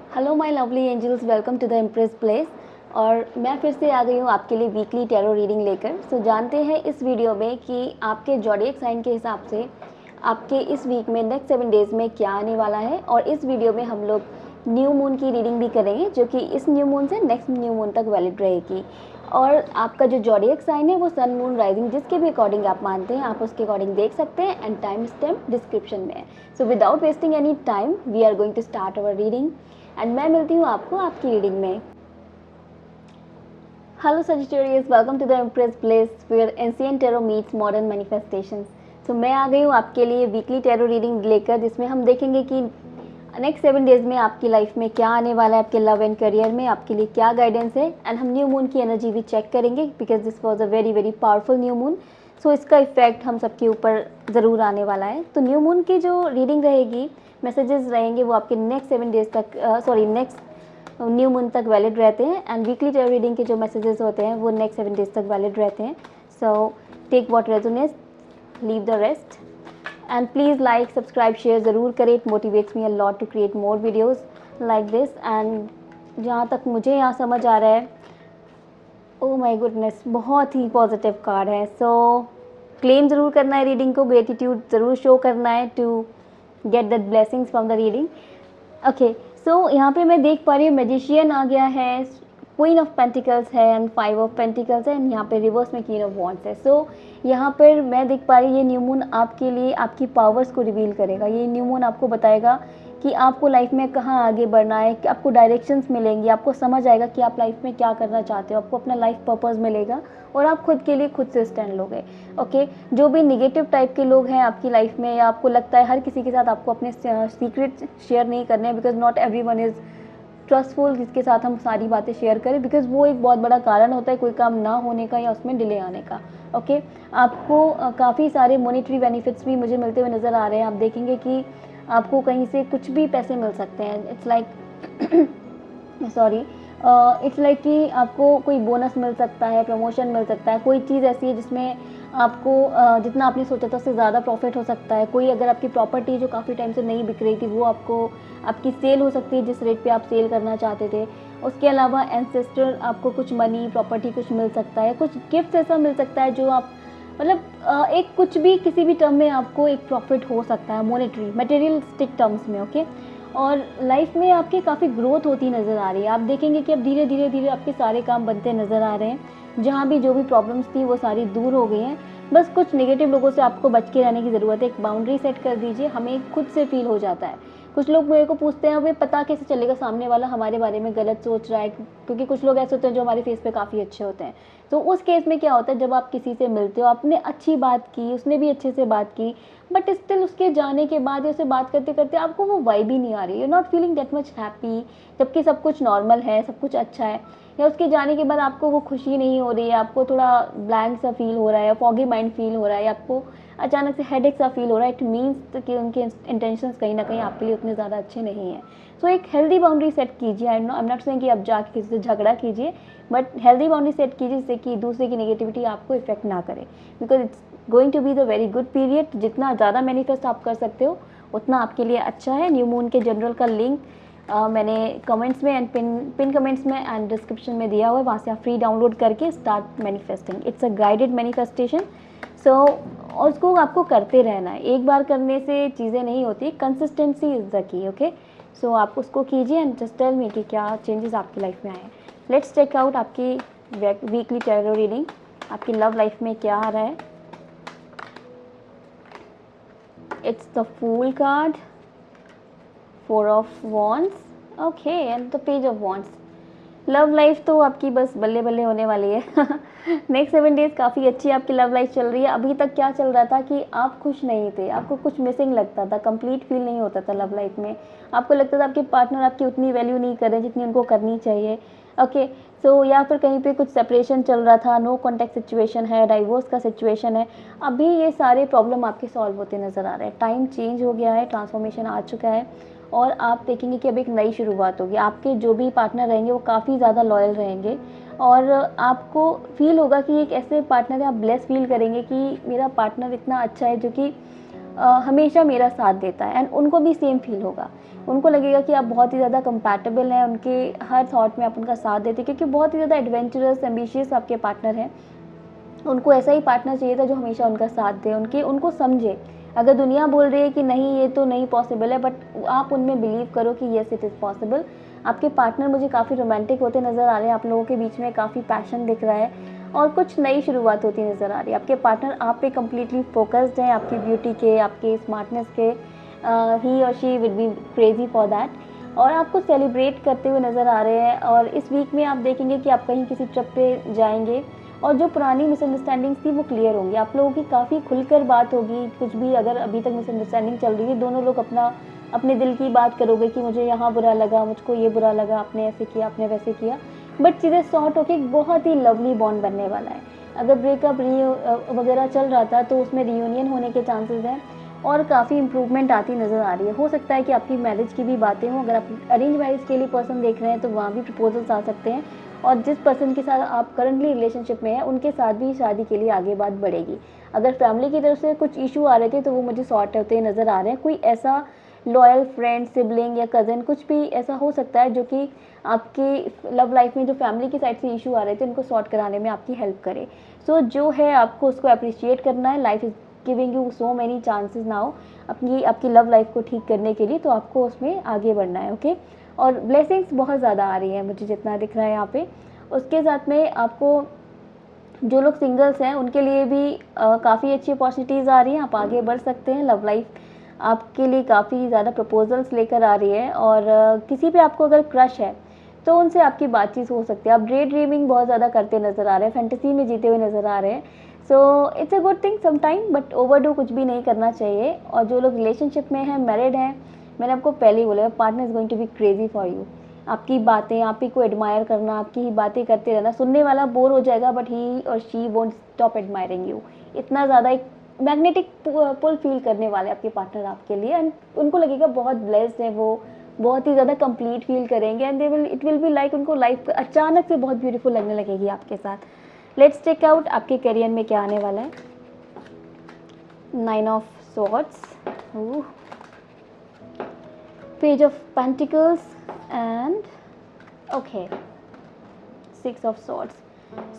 Hello my lovely angels, welcome to the impress place. और मैं फिर से आ गई हूँ आपके लिए वीकली टैरो रीडिंग लेकर। सो जानते हैं इस वीडियो में कि आपके ज़ोडिएक साइन के हिसाब से आपके इस वीक में नेक्स्ट 7 डेज़ में क्या आने वाला है। और इस वीडियो में हम लोग न्यू मून की रीडिंग भी करेंगे, जो कि इस न्यू मून से नेक्स्ट न्यू मून तक वैलिड रहेगी। और आपका जो ज़ोडिएक साइन है वो सन मून राइजिंग जिसके भी अकॉर्डिंग आप मानते हैं, आप उसके अकॉर्डिंग देख सकते हैं। एंड टाइम स्टैम्प डिस्क्रिप्शन में है। So without wasting any time we are going to start our reading and मैं मिलती हूँ आपको आपकी रीडिंग में। Hello Sagittarius, welcome to the impress place where ancient tarot meets modern manifestations. So मैं आ गई हूँ आपके लिए वीकली टैरो रीडिंग लेकर, जिसमें हम देखेंगे कि नेक्स्ट 7 डेज़ में आपकी लाइफ में क्या आने वाला है, आपके लव एंड करियर में आपके लिए क्या गाइडेंस है। एंड हम न्यू मून की एनर्जी भी चेक करेंगे because this was a very very powerful new moon. So इसका इफेक्ट हम सबके ऊपर ज़रूर आने वाला है। तो न्यू मून की जो रीडिंग रहेगी, मैसेजेस रहेंगे, वो आपके नेक्स्ट 7 डेज़ तक नेक्स्ट न्यू मून तक वैलिड रहते हैं। एंड वीकली टैरो रीडिंग के जो मैसेजेस होते हैं वो नेक्स्ट 7 डेज़ तक वैलिड रहते हैं। So take what resonates, leave the rest. And please like subscribe share ज़रूर करें। It motivates me a lot to create more videos like this. And जहाँ तक मुझे यहाँ समझ आ रहा है, ओह माय गुडनेस, बहुत ही पॉजिटिव कार्ड है। सो क्लेम ज़रूर करना है रीडिंग को, ग्रेटिट्यूड ज़रूर शो करना है to get that blessings from the reading. Okay, so यहाँ पे मैं देख पा रही हूँ मैजिशियन आ गया है, क्वीन ऑफ पेंटिकल्स है एंड 5 ऑफ पेंटिकल्स है एंड यहाँ पे रिवर्स में क्वीन ऑफ वॉन्ड्स है। सो यहाँ पर मैं देख पा रही हूँ ये न्यू मून आपके लिए आपकी पावर्स को रिवील करेगा। ये न्यू मून आपको बताएगा कि आपको लाइफ में कहाँ आगे बढ़ना है, कि आपको डायरेक्शंस मिलेंगी, आपको समझ आएगा कि आप लाइफ में क्या करना चाहते हो, आपको अपना लाइफ पर्पस मिलेगा और आप खुद के लिए खुद से स्टैंड लोगे। ओके, जो भी निगेटिव टाइप के लोग हैं आपकी लाइफ में, या आपको लगता है हर किसी के साथ आपको अपने सीक्रेट शेयर नहीं करने हैं, because not every one is trustful जिसके साथ हम सारी बातें शेयर करें, बिकॉज वो एक बहुत बड़ा कारण होता है कोई काम ना होने का या उसमें डिले आने का। ओके, आपको काफ़ी सारे मॉनेटरी बेनिफिट्स भी मुझे मिलते हुए नज़र आ रहे हैं। आप देखेंगे कि आपको कहीं से कुछ भी पैसे मिल सकते हैं। It's like sorry, it's like कि आपको कोई बोनस मिल सकता है, प्रमोशन मिल सकता है, कोई चीज़ ऐसी है जिसमें आपको जितना आपने सोचा था उससे ज़्यादा प्रॉफिट हो सकता है। कोई अगर आपकी प्रॉपर्टी जो काफ़ी टाइम से नहीं बिक रही थी वो आपकी सेल हो सकती है जिस रेट पे आप सेल करना चाहते थे। उसके अलावा एंसेस्टर आपको कुछ मनी प्रॉपर्टी कुछ मिल सकता है, कुछ गिफ्ट ऐसा मिल सकता है जो आप मतलब एक कुछ भी किसी भी टर्म में आपको एक प्रॉफिट हो सकता है, मॉनेटरी मटेरियलिस्टिक टर्म्स में। ओके, और लाइफ में आपकी काफ़ी ग्रोथ होती नज़र आ रही है। आप देखेंगे कि अब धीरे धीरे धीरे आपके सारे काम बनते नज़र आ रहे हैं। जहाँ भी जो भी प्रॉब्लम्स थी वो सारी दूर हो गई हैं। बस कुछ नेगेटिव लोगों से आपको बच के रहने की ज़रूरत है। एक बाउंड्री सेट कर दीजिए, हमें खुद से फील हो जाता है। कुछ लोग मेरे को पूछते हैं वे पता कैसे चलेगा सामने वाला हमारे बारे में गलत सोच रहा है, क्योंकि कुछ लोग ऐसे होते हैं जो हमारे फेस पे काफ़ी अच्छे होते हैं। तो उस केस में क्या होता है, जब आप किसी से मिलते हो, आपने अच्छी बात की, उसने भी अच्छे से बात की, बट स्टिल उसके जाने के बाद या उससे बात करते करते आपको वो वाइब ही नहीं आ रही, you not feeling that much happy, जबकि सब कुछ नॉर्मल है, सब कुछ अच्छा है। या उसके जाने के बाद आपको वो खुशी नहीं हो रही है, आपको थोड़ा ब्लैंक सा फील हो रहा है, फॉगी माइंड फील हो रहा है, आपको अचानक से हेडेक सा फील हो रहा है। इट मीन्स कि उनके इंटेंशंस कहीं ना कहीं आपके लिए उतने ज़्यादा अच्छे नहीं हैं। सो एक हेल्दी बाउंड्री सेट कीजिए। आई एम नॉट सेइंग कि आप जाके किसी से झगड़ा कीजिए, बट हेल्दी बाउंड्री सेट कीजिए जिससे कि दूसरे की नेगेटिविटी आपको इफेक्ट ना करे, because it's going to be the very good period. जितना ज़्यादा मैनिफेस्ट आप कर सकते हो उतना आपके लिए अच्छा है। न्यू मून के जनरल का लिंक मैंने कमेंट्स में एंड पिन कमेंट्स में एंड डिस्क्रिप्शन में दिया हुआ है, वहाँ से आप फ्री डाउनलोड करके start manifesting. It's a guided manifestation. So और उसको आपको करते रहना है, एक बार करने से चीज़ें नहीं होती, consistency is the key. Okay, so आप उसको कीजिए एंड जस्ट टेल मी कि क्या चेंजेस आपकी लाइफ में आए हैं। लेट्स चेक आउट आपकी वीकली टैरो रीडिंग, आपकी लव लाइफ में क्या आ रहा है। It's the fool card, 4 of wands, okay, and the page of wands. Love life तो आपकी बस बल्ले बल्ले होने वाली है। नेक्स्ट 7 डेज काफ़ी अच्छी आपकी लव लाइफ चल रही है। अभी तक क्या चल रहा था कि आप खुश नहीं थे, आपको कुछ मिसिंग लगता था, कंप्लीट फील नहीं होता था लव लाइफ में। आपको लगता था आपके पार्टनर आपकी उतनी वैल्यू नहीं कर रहे जितनी उनको करनी चाहिए। ओके, सो या फिर कहीं पे कुछ सेपरेशन चल रहा था, नो कॉन्टैक्ट सिचुएशन है, डाइवोर्स का सिचुएशन है। अभी ये सारे प्रॉब्लम आपके सॉल्व होते नज़र आ रहे हैं। टाइम चेंज हो गया है, ट्रांसफॉर्मेशन आ चुका है और आप देखेंगे कि अब एक नई शुरुआत होगी। आपके जो भी पार्टनर रहेंगे वो काफ़ी ज़्यादा लॉयल रहेंगे और आपको फील होगा कि एक ऐसे पार्टनर है, आप ब्लेस फील करेंगे कि मेरा पार्टनर इतना अच्छा है जो कि हमेशा मेरा साथ देता है, एंड उनको भी सेम फील होगा। उनको लगेगा कि आप बहुत ही ज़्यादा कंपैटिबल हैं, उनके हर थॉट में आप उनका साथ देते, क्योंकि बहुत ही ज़्यादा एडवेंचरस एम्बिशियस आपके पार्टनर हैं। उनको ऐसा ही पार्टनर चाहिए था जो हमेशा उनका साथ दे, उनको समझे। अगर दुनिया बोल रही है कि नहीं ये तो नहीं पॉसिबल है, बट आप उनमें बिलीव करो कि येस इट इज़ पॉसिबल। आपके पार्टनर मुझे काफ़ी रोमांटिक होते नज़र आ रहे हैं, आप लोगों के बीच में काफ़ी पैशन दिख रहा है और कुछ नई शुरुआत होती नज़र आ रही है। आपके पार्टनर आप पे कम्प्लीटली फोकस्ड हैं, आपकी ब्यूटी के, आपके स्मार्टनेस के। ही और she will be crazy for that, और आपको सेलिब्रेट करते हुए नज़र आ रहे हैं। और इस वीक में आप देखेंगे कि आप कहीं किसी ट्रिप पे जाएंगे और जो पुरानी मिसअंडरस्टैंडिंग्स थी वो क्लियर होंगी। आप लोगों की काफ़ी खुलकर बात होगी। कुछ भी अगर अभी तक मिसअंडरस्टैंडिंग चल रही है, दोनों लोग अपने दिल की बात करोगे कि मुझे यहाँ बुरा लगा, मुझको ये बुरा लगा, आपने ऐसे किया, आपने वैसे किया, बट चीज़ें सॉर्ट होकर एक बहुत ही लवली बॉन्ड बनने वाला है। अगर ब्रेकअप वगैरह चल रहा था तो उसमें रियूनियन होने के चांसेस हैं और काफ़ी इंप्रूवमेंट आती नज़र आ रही है। हो सकता है कि आपकी मैरिज की भी बातें हों। अगर आप अरेंज मैरिज के लिए पर्सन देख रहे हैं तो वहाँ भी प्रपोजल्स आ सकते हैं, और जिस पर्सन के साथ आप करंटली रिलेशनशिप में हैं उनके साथ भी शादी के लिए आगे बात बढ़ेगी। अगर फैमिली की तरफ से कुछ इशू आ रहे थे तो वो मुझे सॉर्ट होते नज़र आ रहे हैं। कोई ऐसा लॉयल फ्रेंड, सिबलिंग या कज़न, कुछ भी ऐसा हो सकता है जो कि आपकी लव लाइफ में जो फैमिली की साइड से इशू आ रहे थे उनको सॉर्ट कराने में आपकी हेल्प करे। सो जो है आपको उसको अप्रिशिएट करना है। Life is giving you so many chances now आपकी लव लाइफ को ठीक करने के लिए, तो आपको उसमें आगे बढ़ना है। ओके, और ब्लेसिंग्स बहुत ज़्यादा आ रही हैं मुझे जितना दिख रहा है यहाँ पे। उसके साथ में आपको जो लोग सिंगल्स हैं उनके लिए भी काफ़ी अच्छी अपॉर्चुनिटीज़ आ रही हैं, आप आगे बढ़ सकते हैं। लव लाइफ आपके लिए काफ़ी ज़्यादा प्रपोजल्स लेकर आ रही है, और किसी पे आपको अगर क्रश है तो उनसे आपकी बातचीत हो सकती है। आप डे ड्रीमिंग बहुत ज़्यादा करते नज़र आ रहे हैं, फैंटेसी में जीते हुए नज़र आ रहे हैं। सो it's a good thing sometime, but overdo कुछ भी नहीं करना चाहिए। और जो लोग रिलेशनशिप में हैं, मैरिड हैं, मैंने आपको पहले ही बोला, partner is going to be crazy for you. आपकी बातें, आप ही को एडमायर करना, आपकी ही बातें करते रहना, सुनने वाला बोर हो जाएगा बट ही और she won't stop admiring you. इतना ज़्यादा एक मैग्नेटिक पुल फील करने वाले आपके पार्टनर आपके लिए, एंड उनको लगेगा बहुत ब्लेस्ड है, वो बहुत ही ज़्यादा कंप्लीट फील करेंगे, and it will be like उनको लाइफ अचानक से बहुत ब्यूटीफुल लगने लगेगी आपके साथ। लेट्स चेक आउट आपके करियर में क्या आने वाला है। 9 of swords, page of pentacles and okay 6 of swords.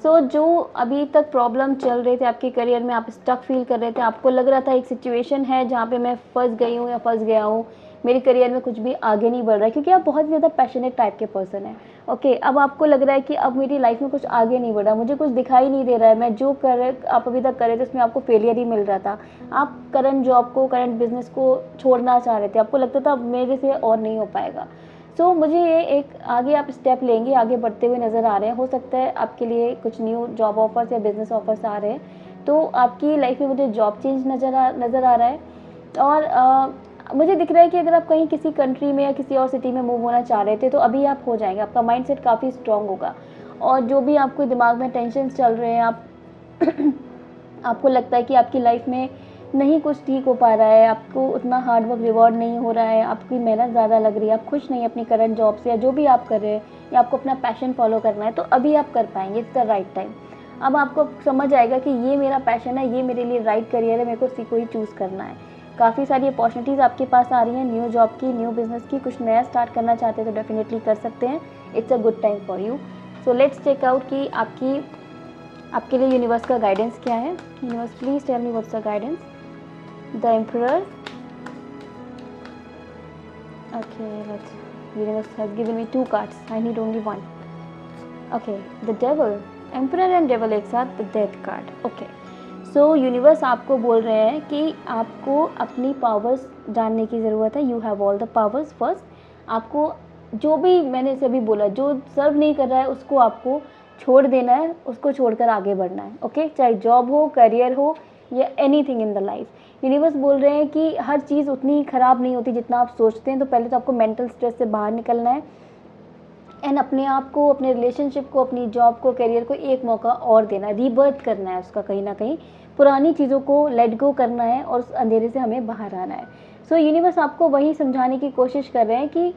So जो अभी तक प्रॉब्लम चल रहे थे आपके करियर में, आप स्टक फील कर रहे थे, आपको लग रहा था एक सिचुएशन है जहाँ पे मैं फंस गई हूँ या फंस गया हूँ, मेरे करियर में कुछ भी आगे नहीं बढ़ रहा है, क्योंकि आप बहुत ज़्यादा पैशनेट टाइप के पर्सन हैं। ओके, अब आपको लग रहा है कि अब मेरी लाइफ में कुछ आगे नहीं बढ़ रहा, मुझे कुछ दिखाई नहीं दे रहा है, मैं जो आप अभी तक कर रहे थे उसमें आपको फेलियर ही मिल रहा था। आप करंट जॉब को, करंट बिजनेस को छोड़ना चाह रहे थे, आपको लगता था अब मेरे से और नहीं हो पाएगा। सो मुझे ये एक आगे आप स्टेप लेंगे, आगे बढ़ते हुए नज़र आ रहे हैं। हो सकता है आपके लिए कुछ न्यू जॉब ऑफर्स या बिजनेस ऑफर्स आ रहे हैं, तो आपकी लाइफ में मुझे जॉब चेंज नज़र आ रहा है। और मुझे दिख रहा है कि अगर आप कहीं किसी कंट्री में या किसी और सिटी में मूव होना चाह रहे थे तो अभी आप हो जाएंगे, आपका माइंडसेट काफ़ी स्ट्रांग होगा। और जो भी आपको दिमाग में टेंशन चल रहे हैं, आपको लगता है कि आपकी लाइफ में नहीं कुछ ठीक हो पा रहा है, आपको उतना हार्ड वर्क रिवॉर्ड नहीं हो रहा है, आपकी मेहनत ज़्यादा लग रही है, आप खुश नहीं अपनी करंट जॉब से या जो भी आप कर रहे हैं, या आपको अपना पैशन फॉलो करना है, तो अभी आप कर पाएंगे। It's the right time. अब आपको समझ आएगा कि ये मेरा पैशन है, ये मेरे लिए राइट करियर है, मेरे को इसी को ही चूज़ करना है। काफ़ी सारी अपॉर्चुनिटीज़ आपके पास आ रही हैं, न्यू जॉब की, न्यू बिजनेस की। कुछ नया स्टार्ट करना चाहते हैं तो डेफिनेटली कर सकते हैं। It's a good time for you. So let's check out कि आपके लिए यूनिवर्स का गाइडेंस क्या है। Universe please tell me what's the guidance. The emperor, okay, universe has given me 2 cards, I need only 1. okay, the devil, emperor and devil एक साथ, the death card. okay, so universe आपको बोल रहे हैं कि आपको अपनी पावर्स जानने की ज़रूरत है। You have all the powers. First, आपको जो भी मैंने सभी बोला, जो सर्व नहीं कर रहा है उसको आपको छोड़ देना है, उसको छोड़कर आगे बढ़ना है। ओके, चाहे जॉब हो, करियर हो या anything in the life. Universe बोल रहे हैं कि हर चीज़ उतनी ख़राब नहीं होती जितना आप सोचते हैं। तो पहले तो आपको मेंटल स्ट्रेस से बाहर निकलना है, एंड अपने आप को, अपने रिलेशनशिप को, अपनी जॉब को, करियर को एक मौका और देना है, रीबर्थ करना है उसका। कहीं ना कहीं पुरानी चीज़ों को लेट गो करना है और उस अंधेरे से हमें बाहर आना है। सो यूनिवर्स आपको वही समझाने की कोशिश कर रहे हैं कि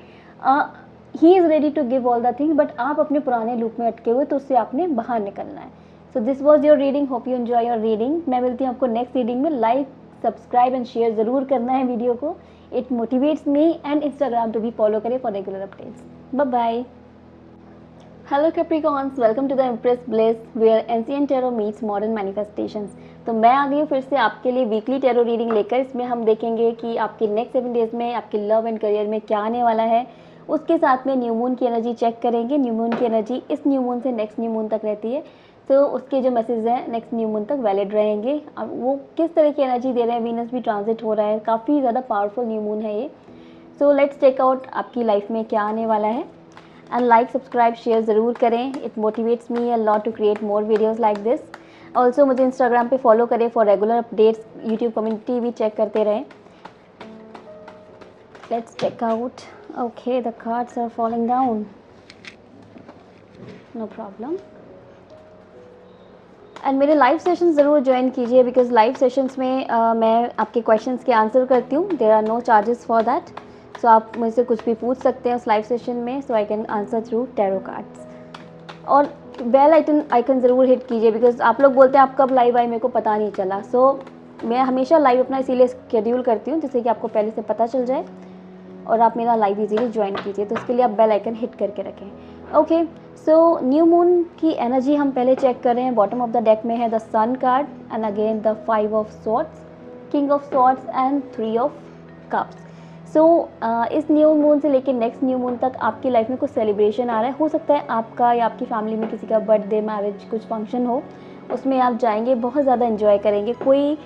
he is ready to give all the thing, but आप अपने पुराने लूप में अटके हुए, तो उससे आपने बाहर निकलना है। So this was your reading, hope you enjoy your reading. मैं मिलती हूँ आपको नेक्स्ट रीडिंग में। लाइक, सब्सक्राइब एंड शेयर ज़रूर करना है वीडियो को. It motivates me. And Instagram पे भी फॉलो करें for regular updates. Bye bye. Hello capricorns, welcome to the empress place where ancient tarot meets modern manifestations. तो मैं आ गई हूँ फिर से आपके लिए वीकली टैरो रीडिंग लेकर. इसमें हम देखेंगे कि आपके नेक्स्ट 7 डेज़ में आपके लव एंड करियर में क्या आने वाला है. उसके साथ में न्यू मून की एनर्जी चेक करेंगे. न्यू मून की एनर्जी इस न्यू मून से नेक्स्ट न्यू मून तक रहती है, तो उसके जो मैसेज हैं नेक्स्ट न्यू मून तक वैलिड रहेंगे. अब वो किस तरह की एनर्जी दे रहे हैं, वीनस भी ट्रांजिट हो रहा है, काफ़ी ज़्यादा पावरफुल न्यू मून है ये. सो लेट्स चेक आउट आपकी लाइफ में क्या आने वाला है. एंड लाइक सब्सक्राइब शेयर ज़रूर करें. It motivates me a lot to create more videos like this. Also मुझे इंस्टाग्राम पे फॉलो करें for regular updates. YouTube community भी चेक करते रहें. Let's check out. Okay, the cards are falling down. No problem. And मेरे live sessions ज़रूर join कीजिए, because live sessions में मैं आपके क्वेश्चंस के आंसर करती हूँ. There are no charges for that. So आप मुझसे कुछ भी पूछ सकते हैं उस लाइव सेशन में. So I can answer through tarot cards. और बेल आइकन ज़रूर हिट कीजिए, बिकॉज आप लोग बोलते हैं आप कब लाइव आए, मेरे को पता नहीं चला. सो मैं हमेशा लाइव अपना इसीलिए शेड्यूल करती हूँ जिससे कि आपको पहले से पता चल जाए और आप मेरा लाइव इजीली ज्वाइन कीजिए. तो उसके लिए आप बेल आइकन हिट करके रखें. ओके, सो न्यू मून की एनर्जी हम पहले चेक कर रहे हैं. बॉटम ऑफ द डेक में है the sun card and again the 5 of swords, king of swords and 3 of cups. So इस न्यू मून से लेकर नेक्स्ट न्यू मून तक आपकी लाइफ में कुछ सेलिब्रेशन आ रहा है. हो सकता है आपका या आपकी फैमिली में किसी का बर्थडे, मैरिज, कुछ फंक्शन हो, उसमें आप जाएंगे, बहुत ज़्यादा एंजॉय करेंगे. कोई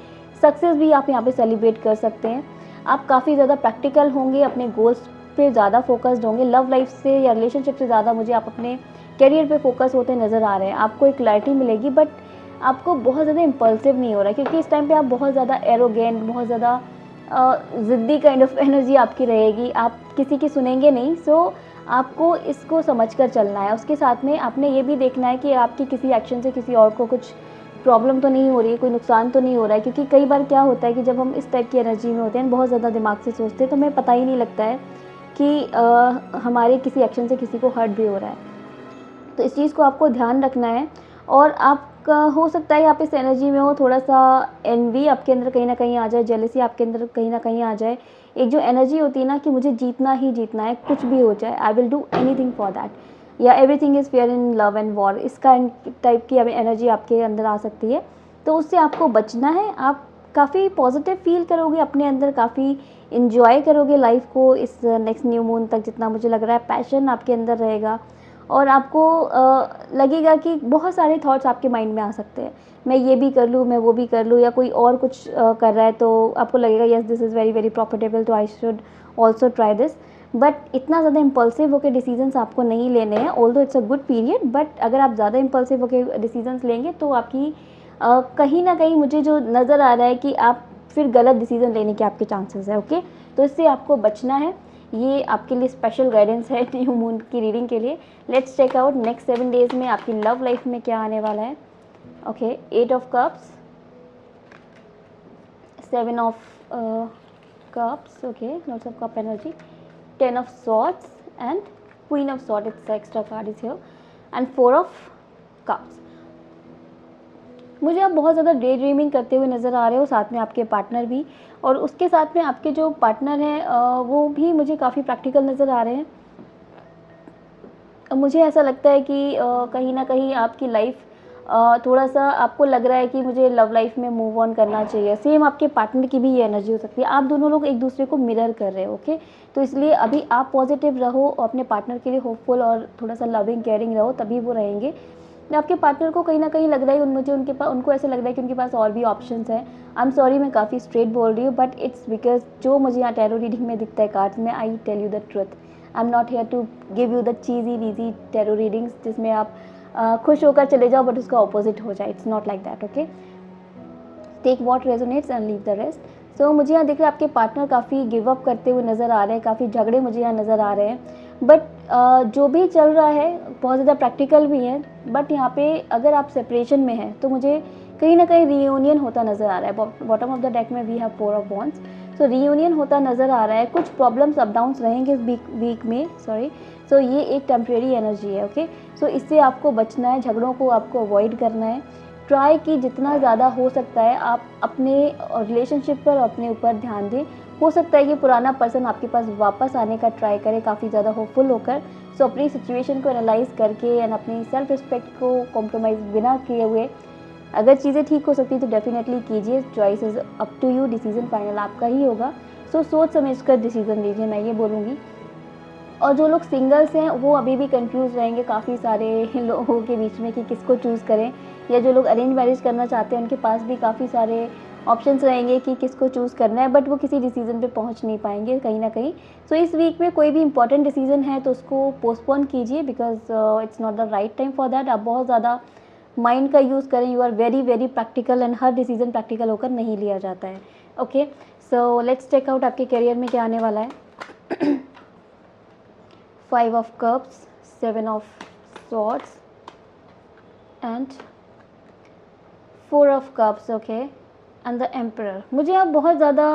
सक्सेस भी आप यहाँ पे सेलिब्रेट कर सकते हैं. आप काफ़ी ज़्यादा प्रैक्टिकल होंगे, अपने गोल्स पे ज़्यादा फोकस्ड होंगे. लव लाइफ से या रिलेशनशिप से ज़्यादा मुझे आप अपने करियर पे फोकस होते नज़र आ रहे हैं. आपको एक क्लैरिटी मिलेगी, बट आपको बहुत ज़्यादा इम्पल्सिव नहीं हो रहा है, क्योंकि इस टाइम पे आप बहुत ज़्यादा एरोगेंट, बहुत ज़्यादा ज़िद्दी काइंड ऑफ एनर्जी आपकी रहेगी. आप किसी की सुनेंगे नहीं. सो आपको इसको समझकर चलना है. उसके साथ में आपने ये भी देखना है कि आपकी किसी एक्शन से किसी और को कुछ प्रॉब्लम तो नहीं हो रही है, कोई नुकसान तो नहीं हो रहा है. क्योंकि कई बार क्या होता है कि जब हम इस टाइप की एनर्जी में होते हैं, बहुत ज़्यादा दिमाग से सोचते हैं, तो हमें पता ही नहीं लगता है कि हमारे किसी एक्शन से किसी को हर्ट भी हो रहा है. तो इस चीज़ को आपको ध्यान रखना है. और आपका हो सकता है आप इस एनर्जी में हो, थोड़ा सा एनवी आपके अंदर कहीं ना कहीं आ जाए, जेलसी आपके अंदर कहीं ना कहीं आ जाए. एक जो एनर्जी होती है ना कि मुझे जीतना ही जीतना है, कुछ भी हो जाए, I will do anything for that, या everything is fair in love and war, इसका टाइप की एनर्जी आपके अंदर आ सकती है. तो उससे आपको बचना है. आप काफ़ी पॉजिटिव फील करोगे अपने अंदर, काफ़ी इन्जॉय करोगे लाइफ को इस नेक्स्ट न्यू मून तक, जितना मुझे लग रहा है. पैशन आपके अंदर रहेगा और आपको लगेगा कि बहुत सारे थॉट्स आपके माइंड में आ सकते हैं. मैं ये भी कर लूँ, मैं वो भी कर लूँ, या कोई और कुछ कर रहा है तो आपको लगेगा yes this is very very profitable, तो I should also try this. But इतना ज़्यादा इम्पल्सिव होकर डिसीजंस आपको नहीं लेने हैं. Although it's a good period, but अगर आप ज़्यादा इम्पल्सिव होकर डिसीजंस लेंगे तो आपकी कहीं ना कहीं मुझे जो नज़र आ रहा है कि आप फिर गलत डिसीजन लेने के आपके चांसेस है. ओके, तो इससे आपको बचना है. ये आपके लिए स्पेशल गाइडेंस है न्यू मून की रीडिंग के लिए. Let's check out next 7 days में आपकी लव लाइफ में क्या आने वाला है. Okay, 8 of cups, 7 of cups, okay, lots of cup energy, 10 of swords and queen of sword. It's extra card is here and 4 of cups. मुझे आप बहुत ज़्यादा डे ड्रीमिंग करते हुए नज़र आ रहे हो, साथ में आपके पार्टनर भी. और उसके साथ में आपके जो पार्टनर हैं वो भी मुझे काफ़ी प्रैक्टिकल नज़र आ रहे हैं. मुझे ऐसा लगता है कि कहीं ना कहीं आपकी लाइफ थोड़ा सा आपको लग रहा है कि मुझे लव लाइफ में मूव ऑन करना चाहिए. सेम आपके पार्टनर की भी ये एनर्जी हो सकती है. आप दोनों लोग एक दूसरे को मिरर कर रहे हो. ओके, तो इसलिए अभी आप पॉजिटिव रहो और अपने पार्टनर के लिए होपफुल और थोड़ा सा लविंग केयरिंग रहो, तभी वो रहेंगे. आपके पार्टनर को कहीं ना कहीं लग रहा है, मुझे उनको ऐसा लग रहा है कि उनके पास और भी ऑप्शंस हैं. आई एम सॉरी, मैं काफ़ी स्ट्रेट बोल रही हूँ, बट इट्स बिकॉज जो मुझे यहाँ टैरो रीडिंग में दिखता है कार्ड्स में, I tell you the truth. I am not here to give you the cheesy weezy tarot readings जिसमें आप खुश होकर चले जाओ बट उसका ऑपोजिट हो जाए. It's not like that. Okay, take what resonates and leave the rest. So मुझे यहाँ दिख रहा है आपके पार्टनर काफ़ी गिव अप करते हुए नज़र आ रहे हैं, काफ़ी झगड़े मुझे यहाँ नज़र आ रहे हैं. बट जो भी चल रहा है बहुत ज़्यादा प्रैक्टिकल भी है. बट यहाँ पे अगर आप सेपरेशन में हैं तो मुझे कहीं ना कहीं रीयूनियन होता नज़र आ रहा है. बॉटम ऑफ द डेक में we have 4 of wands. So reunion होता नज़र आ रहा है. कुछ प्रॉब्लम्स अप डाउन्स रहेंगे इस वीक में, सॉरी. सो ये एक टेम्प्रेरी एनर्जी है. ओके, सो इससे आपको बचना है, झगड़ों को आपको अवॉइड करना है. ट्राई कि जितना ज़्यादा हो सकता है आप अपने रिलेशनशिप पर अपने ऊपर ध्यान दें। हो सकता है कि पुराना पर्सन आपके पास वापस आने का ट्राई करे काफ़ी ज़्यादा होपफुल होकर। सो अपनी सिचुएशन को एनालाइज करके एंड अपनी सेल्फ रिस्पेक्ट को कॉम्प्रोमाइज़ बिना किए हुए अगर चीज़ें ठीक हो सकती तो डेफिनेटली कीजिए। Choice is up to you, decision final आपका ही होगा। सो सोच समझ कर डिसीजन लीजिए, मैं ये बोलूँगी। और जो लोग सिंगल्स हैं वो अभी भी कंफ्यूज रहेंगे काफ़ी सारे लोगों के बीच में कि किसको चूज़ करें, या जो लोग अरेंज मैरिज करना चाहते हैं उनके पास भी काफ़ी सारे ऑप्शंस रहेंगे कि किसको चूज़ करना है, बट वो किसी डिसीजन पे पहुंच नहीं पाएंगे कहीं ना कहीं। सो इस वीक में कोई भी इंपॉर्टेंट डिसीजन है तो उसको पोस्टपोन कीजिए, because it's not the right time for that. आप बहुत ज़्यादा माइंड का यूज़ करें, you are very very practical and हर डिसीजन प्रैक्टिकल होकर नहीं लिया जाता है। Okay, so let's check out आपके करियर में क्या आने वाला है। 5 of cups, 7 of swords and 4 of cups, okay, and the emperor। मुझे आप बहुत ज़्यादा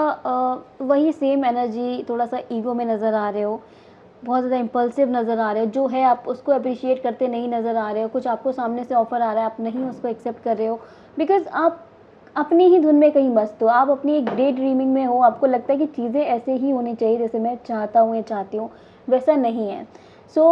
वही सेम एनर्जी, थोड़ा सा ईगो में नज़र आ रहे हो, बहुत ज़्यादा इम्पल्सिव नज़र आ रहे हो, जो है आप उसको अप्रिशिएट करते नहीं नज़र आ रहे हो। कुछ आपको सामने से ऑफर आ रहा है, आप नहीं उसको एक्सेप्ट कर रहे हो, बिकॉज आप अपनी ही धुन में कहीं मस्त हो, आप अपनी एक डे ड्रीमिंग में हो। आपको लगता है कि चीज़ें ऐसे ही होनी चाहिए जैसे मैं चाहता हूँ या चाहती हूँ, वैसा नहीं है। सो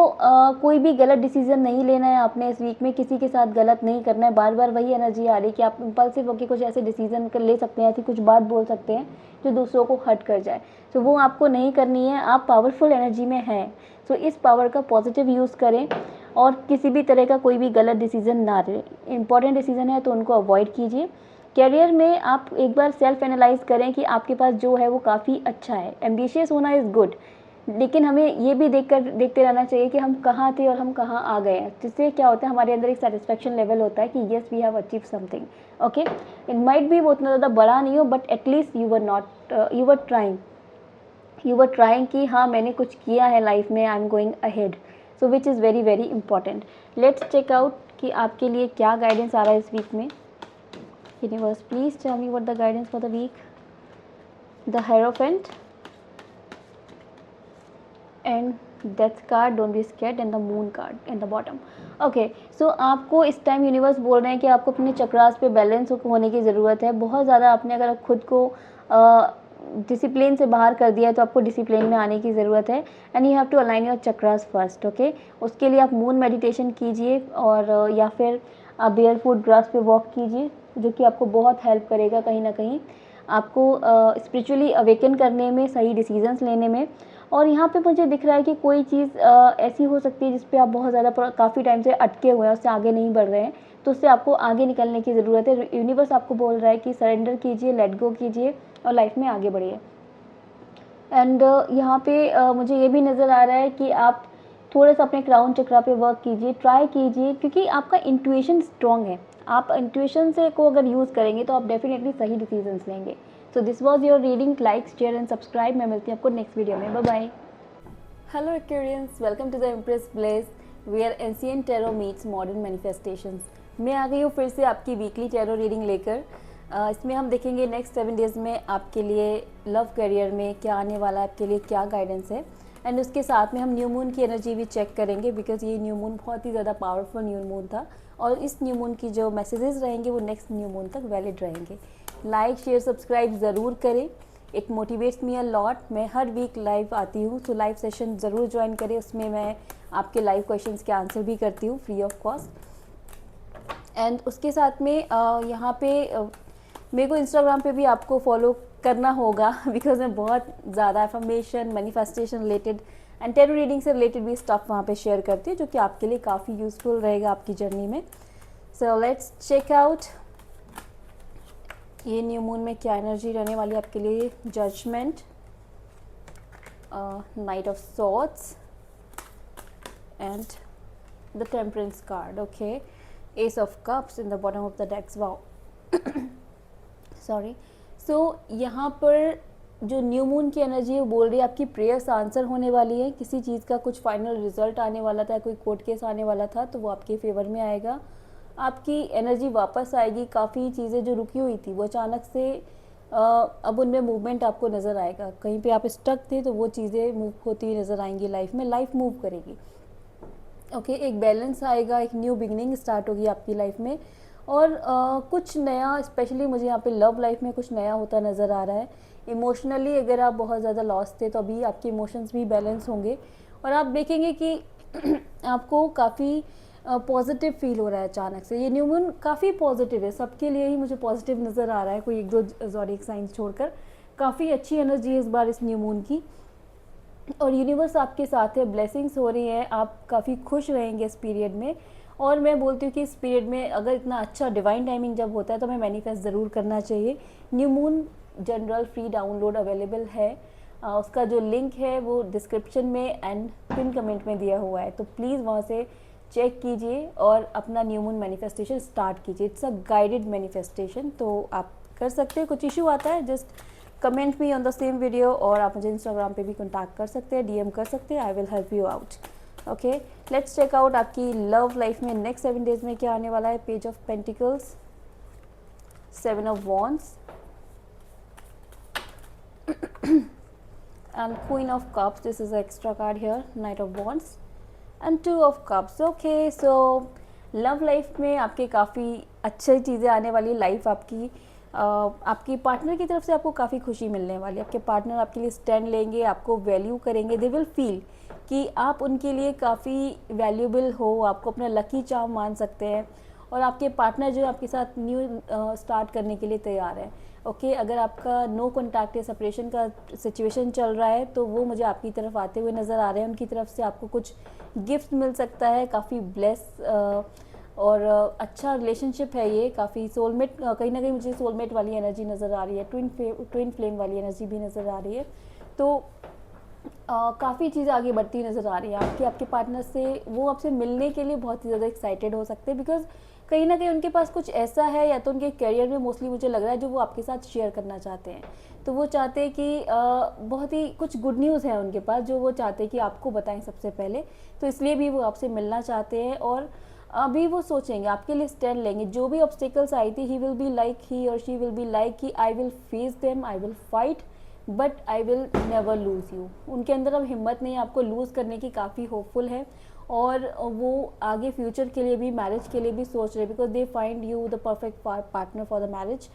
कोई भी गलत डिसीजन नहीं लेना है आपने इस वीक में, किसी के साथ गलत नहीं करना है। बार बार वही एनर्जी आ रही है कि आप इम्पल्सिव होकर कुछ ऐसे डिसीजन कर ले सकते हैं, ऐसी कुछ बात बोल सकते हैं जो दूसरों को हर्ट कर जाए। सो वो आपको नहीं करनी है, आप पावरफुल एनर्जी में हैं। सो इस पावर का पॉजिटिव यूज़ करें और किसी भी तरह का कोई भी गलत डिसीजन ना ले। इंपॉर्टेंट डिसीजन है तो उनको अवॉइड कीजिए। करियर में आप एक बार सेल्फ एनालाइज करें कि आपके पास जो है वो काफ़ी अच्छा है। एम्बिशियस होना इज़ गुड, लेकिन हमें ये भी देखते रहना चाहिए कि हम कहाँ थे और हम कहाँ आ गए हैं, जिससे क्या होता है हमारे अंदर एक सेटिस्फेक्शन लेवल होता है कि yes we have achieve something. Okay, it might भी वो उतना ज़्यादा बड़ा नहीं हो, but at least you were trying कि हाँ मैंने कुछ किया है लाइफ में, I am going ahead. So which is very very important. Let's check out कि आपके लिए क्या गाइडेंस आ रहा है इस वीक में। Universe, please tell me what the guidance for the week. The hierophant and death card, don't be scared, and the moon card in the bottom. Okay, so आपको इस टाइम यूनिवर्स बोल रहे हैं कि आपको अपने चक्रास पे बैलेंस होने की ज़रूरत है। बहुत ज़्यादा आपने अगर खुद को डिसिप्लिन से बाहर कर दिया है तो आपको डिसिप्लिन में आने की ज़रूरत है। And you have to align your chakras first. Okay, उसके लिए आप मून मेडिटेशन कीजिए और या फिर आप बेयर फुट ग्रास पे वॉक कीजिए, जो कि आपको बहुत हेल्प करेगा कहीं ना कहीं आपको स्पिरिचुअली अवेकन करने में, सही डिसीजंस लेने में। और यहाँ पे मुझे दिख रहा है कि कोई चीज़ ऐसी हो सकती है जिस पे आप बहुत ज़्यादा काफ़ी टाइम से अटके हुए हैं, उससे आगे नहीं बढ़ रहे हैं, तो उससे आपको आगे निकलने की ज़रूरत है। यूनिवर्स आपको बोल रहा है कि सरेंडर कीजिए, लेट गो कीजिए और लाइफ में आगे बढ़िए। एंड यहाँ पे मुझे ये भी नज़र आ रहा है कि आप थोड़ा सा अपने क्राउन चक्रा पे वर्क कीजिए, ट्राई कीजिए, क्योंकि आपका इंट्यूशन स्ट्रॉन्ग है। आप इंट्यूशन से को अगर यूज़ करेंगे तो आप डेफिनेटली सही डिसीजंस लेंगे। So this was your reading. Like, share and subscribe. मैं मिलती हूँ आपको नेक्स्ट वीडियो में। Bye bye. Hello Aquarians, welcome to the impress place where ancient tarot meets modern manifestations. मैं आ गई हूँ फिर से आपकी वीकली टैरो रीडिंग लेकर। इसमें हम देखेंगे नेक्स्ट 7 डेज़ में आपके लिए लव करियर में क्या आने वाला है, आपके लिए क्या गाइडेंस है। एंड उसके साथ में हम न्यू मून की एनर्जी भी चेक करेंगे, बिकॉज ये न्यू मून बहुत ही ज़्यादा पावरफुल न्यू मून था और इस न्यू मून की जो मैसेजेस रहेंगे वो नेक्स्ट न्यू मून तक वैलिड रहेंगे। लाइक, शेयर, सब्सक्राइब ज़रूर करें, it motivates me a lot. मैं हर वीक लाइव आती हूँ, तो लाइव सेशन ज़रूर ज्वाइन करें। उसमें मैं आपके लाइव क्वेश्चंस के आंसर भी करती हूँ फ्री ऑफ कॉस्ट। एंड उसके साथ में यहाँ पे मेरे को इंस्टाग्राम पे भी आपको फॉलो करना होगा, बिकॉज मैं बहुत ज़्यादा affirmation, manifestation related and tarot reading से रिलेटेड भी स्टफ वहाँ पे शेयर करती हूँ, जो कि आपके लिए काफ़ी यूज़फुल रहेगा आपकी जर्नी में। सो लेट्स चेक आउट ये न्यू मून में क्या एनर्जी रहने वाली है आपके लिए। Judgement, knight of swords and the temperance card. Okay, ace of cups in the bottom of the decks. Wow, sorry. So यहाँ पर जो न्यू मून की एनर्जी है वो बोल रही है आपकी प्रेयर्स आंसर होने वाली है। किसी चीज़ का कुछ फाइनल रिजल्ट आने वाला था, कोई कोर्ट केस आने वाला था, तो वो आपके फेवर में आएगा। आपकी एनर्जी वापस आएगी। काफ़ी चीज़ें जो रुकी हुई थी वो अचानक से अब उनमें मूवमेंट आपको नज़र आएगा। कहीं पे आप स्टक थे तो वो चीज़ें मूव होती हुई नज़र आएंगी लाइफ में, लाइफ मूव करेगी। ओके, एक बैलेंस आएगा, एक न्यू बिगनिंग स्टार्ट होगी आपकी लाइफ में। और कुछ नया, स्पेशली मुझे यहाँ पे लव लाइफ में कुछ नया होता नज़र आ रहा है। इमोशनली अगर आप बहुत ज़्यादा लॉस थे तो अभी आपके इमोशंस भी बैलेंस होंगे और आप देखेंगे कि आपको काफ़ी पॉजिटिव फील हो रहा है अचानक से। ये न्यू मून काफ़ी पॉजिटिव है, सबके लिए ही मुझे पॉजिटिव नज़र आ रहा है, कोई एक दो ज़ोडिएक साइंस छोड़कर। काफ़ी अच्छी एनर्जी है इस बार इस न्यू मून की और यूनिवर्स आपके साथ है, ब्लेसिंग्स हो रही हैं, आप काफ़ी खुश रहेंगे इस पीरियड में। और मैं बोलती हूँ कि इस पीरियड में अगर इतना अच्छा डिवाइन टाइमिंग जब होता है तो हमें मैनिफेस्ट ज़रूर करना चाहिए। New moon general free download available है, उसका जो लिंक है वो डिस्क्रिप्शन में एंड पिन कमेंट में दिया हुआ है, तो प्लीज़ वहाँ से चेक कीजिए और अपना न्यू मून मैनिफेस्टेशन स्टार्ट कीजिए। इट्स अ गाइडेड मैनिफेस्टेशन, तो आप कर सकते हैं। कुछ इशू आता है just comment me on the same video और आप मुझे इंस्टाग्राम पे भी कॉन्टैक्ट कर सकते हैं, डीएम कर सकते हैं, I will help you out. Okay, let's check out आपकी लव लाइफ में नेक्स्ट 7 डेज में क्या आने वाला है। Page of pentacles, 7 of wands and Queen of Cups. This is an extra card here, Knight of Wands and 2 of Cups. Okay, so love life में आपके काफ़ी अच्छी चीज़ें आने वाली। लाइफ आपकी पार्टनर की तरफ से आपको काफ़ी खुशी मिलने वाली है। आपके पार्टनर आपके लिए स्टैंड लेंगे, आपको वैल्यू करेंगे, दे विल फील कि आप उनके लिए काफ़ी वैल्यूबल हो, आपको अपना लकी चार्म मान सकते हैं और आपके पार्टनर जो आपके साथ न्यू स्टार्ट करने के लिए तैयार है। ओके, अगर आपका नो कॉन्टैक्ट या सेपरेशन का सिचुएशन चल रहा है तो वो मुझे आपकी तरफ आते हुए नज़र आ रहे हैं। उनकी तरफ से आपको कुछ गिफ्ट मिल सकता है, काफ़ी ब्लेस और अच्छा रिलेशनशिप है ये, काफ़ी सोलमेट, कहीं ना कहीं मुझे सोलमेट वाली एनर्जी नज़र आ रही है, ट्विन फ्लेम वाली एनर्जी भी नज़र आ रही है। तो काफ़ी चीज़ें आगे बढ़ती नज़र आ रही है आपके पार्टनर से। वो आपसे मिलने के लिए बहुत ही ज़्यादा एक्साइटेड हो सकते हैं बिकॉज कहीं ना कहीं उनके पास कुछ ऐसा है, या तो उनके करियर में मोस्टली मुझे लग रहा है, जो वो आपके साथ शेयर करना चाहते हैं। तो वो चाहते हैं कि बहुत ही कुछ गुड न्यूज़ है उनके पास जो वो चाहते हैं कि आपको बताएं सबसे पहले, तो इसलिए भी वो आपसे मिलना चाहते हैं। और अभी वो सोचेंगे, आपके लिए स्टैंड लेंगे। जो भी ऑब्स्टिकल्स आई थी, ही और शी विल बी लाइक कि I will face them, I will fight but I will never loose you. उनके अंदर अब हिम्मत नहीं है आपको लूज़ करने की, काफ़ी होपफुल है और वो आगे फ्यूचर के लिए भी, मैरिज के लिए भी सोच रहे, because they find you the perfect partner for the marriage.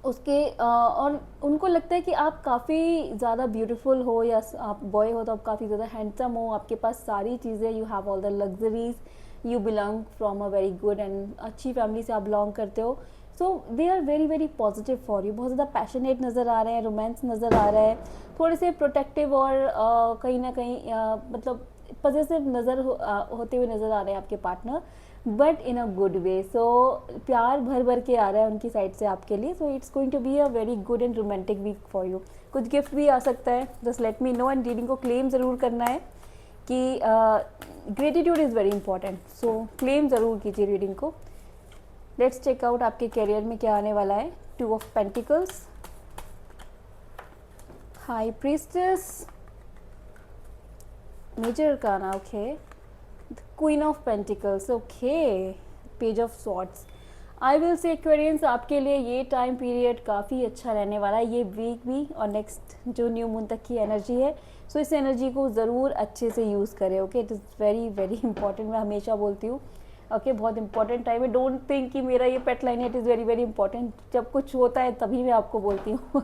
उसके और उनको लगता है कि आप काफ़ी ज़्यादा ब्यूटीफुल हो, या आप बॉय हो तो आप काफ़ी ज़्यादा हैंडसम हो, आपके पास सारी चीज़ें, you have all the luxuries, you belong from a very good and अच्छी फैमिली से आप बिलोंग करते हो। So they are very very positive for you, बहुत ज़्यादा पैशनेट नज़र आ रहे हैं, रोमांस नज़र आ रहा है, थोड़े से प्रोटेक्टिव और कहीं ना कहीं मतलब पॉजिटिव होते हुए नज़र आ रहे हैं आपके partner, but in a good way. So प्यार भर भर के आ रहा है उनकी साइड से आपके लिए। So it's going to be a very good and romantic week for you. कुछ गिफ्ट भी आ सकता है, just let me know. And reading को क्लेम ज़रूर करना है कि gratitude is very important, so claim ज़रूर कीजिए रीडिंग को। लेट्स चेक आउट आपके करियर में क्या आने वाला है। 2 of pentacles, high priestess, major arcana, okay, queen of pentacles, okay, page of swords. I will say Aquarians, आपके लिए ये टाइम पीरियड काफ़ी अच्छा रहने वाला है, ये वीक भी और नेक्स्ट जो न्यू मून तक की एनर्जी है। सो इस एनर्जी को ज़रूर अच्छे से यूज़ करें। Okay, it is very very important, मैं हमेशा बोलती हूँ। ओके, बहुत इंपॉर्टेंट टाइम है। डोंट थिंक कि मेरा ये पेट लाइन है, it is very very important. जब कुछ होता है तभी मैं आपको बोलती हूँ।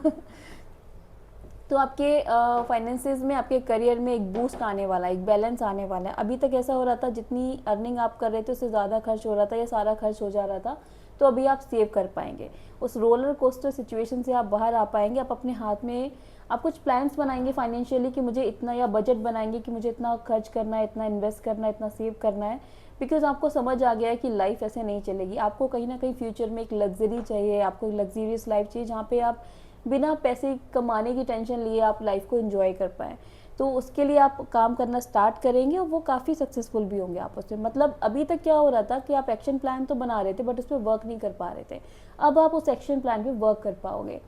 तो आपके फाइनेंसेस में, आपके करियर में एक बूस्ट आने वाला है, एक बैलेंस आने वाला है। अभी तक ऐसा हो रहा था जितनी अर्निंग आप कर रहे थे उससे ज़्यादा खर्च हो रहा था या सारा खर्च हो जा रहा था, तो अभी आप सेव कर पाएंगे। उस रोलर कोस्टर सिचुएशन से आप बाहर आ पाएंगे। आप अपने हाथ में आप कुछ प्लान्स बनाएंगे फाइनेंशियली कि मुझे इतना, या बजट बनाएंगे कि मुझे इतना खर्च करना है, इतना इन्वेस्ट करना है, इतना सेव करना है। बिकॉज आपको समझ आ गया है कि लाइफ ऐसे नहीं चलेगी। आपको कहीं ना कहीं फ्यूचर में एक लग्जरी चाहिए, आपको एक लग्जरियस लाइफ चाहिए जहाँ पे आप बिना पैसे कमाने की टेंशन लिए आप लाइफ को एंजॉय कर पाएँ। तो उसके लिए आप काम करना स्टार्ट करेंगे और वो काफ़ी सक्सेसफुल भी होंगे आप उसमें। मतलब अभी तक क्या हो रहा था कि आप एक्शन प्लान तो बना रहे थे बट उस पर वर्क नहीं कर पा रहे थे, अब आप उस एक्शन प्लान पे वर्क कर पाओगे।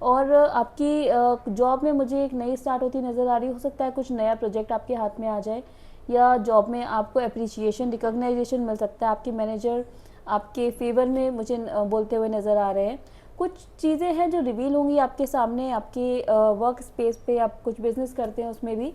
और आपकी जॉब में मुझे एक नई स्टार्ट होती नज़र आ रही। हो सकता है कुछ नया प्रोजेक्ट आपके हाथ में आ जाए, या जॉब में आपको अप्रिसिएशन, रिकॉग्नाइजेशन मिल सकता है। आपके मैनेजर आपके फेवर में मुझे बोलते हुए नज़र आ रहे हैं। कुछ चीज़ें हैं जो रिवील होंगी आपके सामने, आपके वर्क स्पेस पे आप कुछ बिजनेस करते हैं उसमें भी,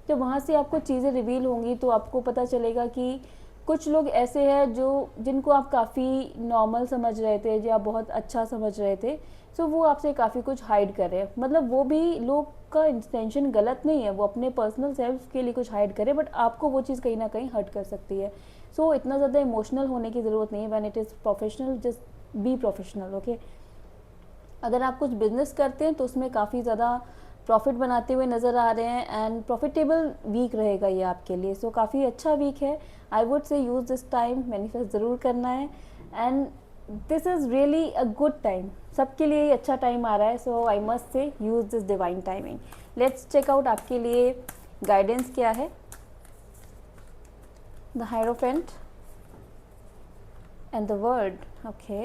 तो वहाँ से आपको चीज़ें रिवील होंगी तो आपको पता चलेगा कि कुछ लोग ऐसे हैं जिनको आप काफ़ी नॉर्मल समझ रहे थे या बहुत अच्छा समझ रहे थे, सो वो आपसे काफ़ी कुछ हाइड कर रहे हैं। मतलब वो भी लोग का इंटेंशन गलत नहीं है, वो अपने पर्सनल सेल्फ के लिए कुछ हाइड करे, बट आपको वो चीज़ कहीं ना कहीं हर्ट कर सकती है। सो इतना ज़्यादा इमोशनल होने की ज़रूरत नहीं है। When it is professional, just be professional, okay. अगर आप कुछ बिजनेस करते हैं तो उसमें काफ़ी ज़्यादा प्रॉफिट बनाते हुए नज़र आ रहे हैं एंड प्रॉफिटेबल वीक रहेगा ये आपके लिए। सो काफ़ी अच्छा वीक है। I would say use this time, manifest ज़रूर करना है and this is really a good time. सबके लिए अच्छा टाइम आ रहा है। So I must say use this divine timing. Let's check out आपके लिए गाइडेंस क्या है। The hierophant and the world, okay,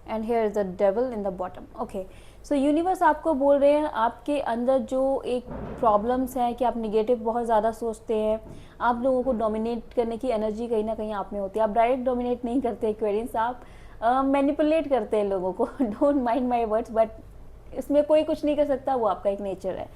and here is the devil in the bottom, okay. So universe आपको बोल रहे हैं आपके अंदर जो एक प्रॉब्लम्स हैं कि आप निगेटिव बहुत ज़्यादा सोचते हैं, आप लोगों को डोमिनेट करने की एनर्जी कहीं ना कहीं आप में होती है। आप डायरेक्ट डोमिनेट नहीं करते एक्वेरियंस, आप मैनिपुलेट करते हैं लोगों को। Don't mind my words, but इसमें कोई कुछ नहीं कर सकता, वो आपका एक नेचर है।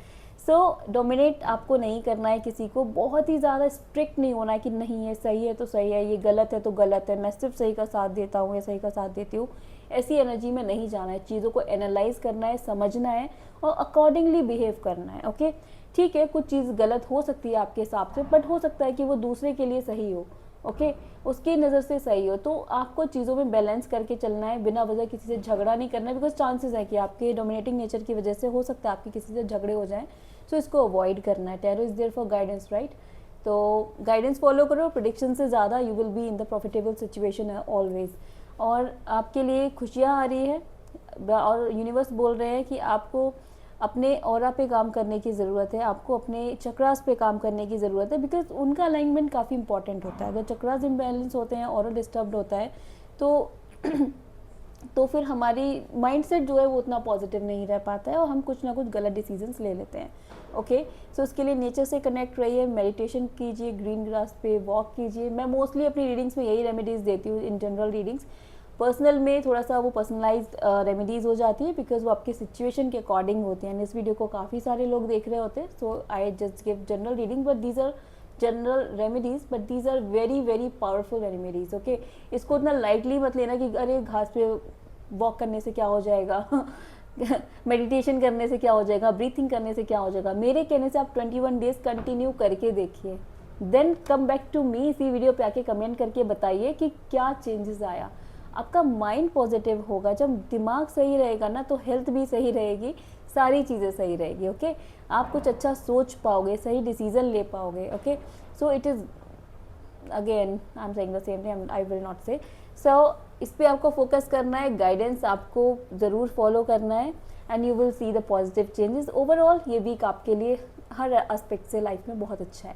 सो डोमिनेट आपको नहीं करना है किसी को, बहुत ही ज़्यादा स्ट्रिक्ट नहीं होना है कि नहीं ये सही है तो सही है, ये गलत है तो गलत है, मैं सिर्फ सही का साथ देता हूँ या सही का साथ देती हूँ। ऐसी एनर्जी में नहीं जाना है। चीज़ों को एनालाइज करना है, समझना है और अकॉर्डिंगली बिहेव करना है, ओके। ठीक है, कुछ चीज़ गलत हो सकती है आपके हिसाब से, बट हो सकता है कि वो दूसरे के लिए सही हो, ओके, उसकी नज़र से सही हो। तो आपको चीज़ों में बैलेंस करके चलना है, बिना वजह किसी से झगड़ा नहीं करना है, बिकॉज चांसेस है कि आपके डोमिनेटिंग नेचर की वजह से हो सकता है आपके किसी से झगड़े हो जाएं। सो इसको अवॉइड करना है। Tarot is there for guidance, right. तो गाइडेंस फॉलो करो, प्रेडिक्शन से ज़्यादा you will be in the profitable situation always. और आपके लिए खुशियाँ आ रही है और यूनिवर्स बोल रहे हैं कि आपको अपने ऑरा पे काम करने की ज़रूरत है, आपको अपने चक्रास पे काम करने की ज़रूरत है, बिकॉज उनका अलाइनमेंट काफ़ी इंपॉर्टेंट होता है। अगर चक्रास इम्बैलेंस होते हैं, ऑरा डिस्टर्ब्ड होता है, तो तो फिर हमारी माइंडसेट जो है वो उतना पॉजिटिव नहीं रह पाता है और हम कुछ ना कुछ गलत डिसीजंस ले लेते हैं, ओके। सो उसके लिए नेचर से कनेक्ट रहिए, मेडिटेशन कीजिए, ग्रीन ग्रास पे वॉक कीजिए। मैं मोस्टली अपनी रीडिंग्स में यही रेमेडीज़ देती हूँ इन जनरल रीडिंग्स। पर्सनल में थोड़ा सा वो पर्सनलाइज्ड रेमेडीज़ हो जाती है, बिकॉज वो आपके सिचुएशन के अकॉर्डिंग होती हैं। इस वीडियो को काफ़ी सारे लोग देख रहे होते हैं, so I just give general reading, but these are general remedies, but these are very very powerful remedies, okay. इसको उतना लाइटली मत लेना कि अरे घास पे वॉक करने से क्या हो जाएगा, मेडिटेशन करने से क्या हो जाएगा, ब्रीथिंग करने से क्या हो जाएगा। मेरे कहने से आप 21 डेज कंटिन्यू करके देखिए, then come back to me, इसी वीडियो पे आके कमेंट करके बताइए कि क्या चेंजेस आया। आपका माइंड पॉजिटिव होगा, जब दिमाग सही रहेगा ना तो हेल्थ भी सही रहेगी, सारी चीज़ें सही रहेगी, ओके। आप कुछ अच्छा सोच पाओगे, सही डिसीजन ले पाओगे, okay. So it is again I am saying the same thing, I will not से। सो इस पर आपको फोकस करना है, गाइडेंस आपको ज़रूर फॉलो करना है and you will see the positive changes. Overall ये वीक आपके लिए हर एस्पेक्ट से लाइफ में बहुत अच्छा है।